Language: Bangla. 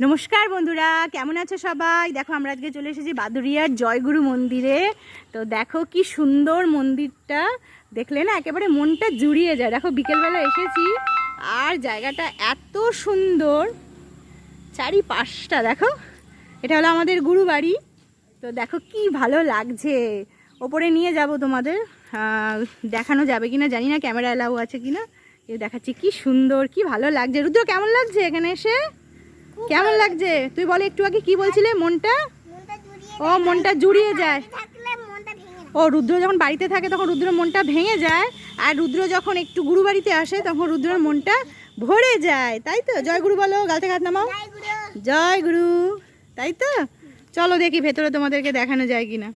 নমস্কার বন্ধুরা, কেমন আছো সবাই? দেখো আমরা আজকে চলে এসেছি বাদুড়িয়ার জয়গুরু মন্দিরে। তো দেখো কি সুন্দর মন্দিরটা, দেখলে না একেবারে মনটা জুড়িয়ে যায়। দেখো বিকেলবেলা এসেছি আর জায়গাটা এত সুন্দর, চারিপাশটা দেখো। এটা হলো আমাদের গুরু বাড়ি। তো দেখো কি ভালো লাগছে। ওপরে নিয়ে যাব তোমাদের, দেখানো যাবে কিনা জানি না, ক্যামেরা এলাও আছে কিনা। এই দেখাচ্ছি কি সুন্দর, কি ভালো লাগছে। রুদ্র কেমন লাগছে এখানে এসে? কেমন লাগছে তুই বলে, একটু আগে কি বলছিলে? মনটা মনটা জুড়িয়ে যায়। ও রুদ্র যখন বাড়িতে থাকে তখন রুদ্র মনটা ভেঙে যায়, আর রুদ্র যখন একটু গুরু বাড়িতে আসে তখন রুদ্রের মনটা ভরে যায়, তাই তো? জয় গুরু বলো, গাল থেকে হাত নামাও, জয় গুরু, তাই তো? চলো দেখি ভেতরে তোমাদেরকে দেখানো যায় কিনা।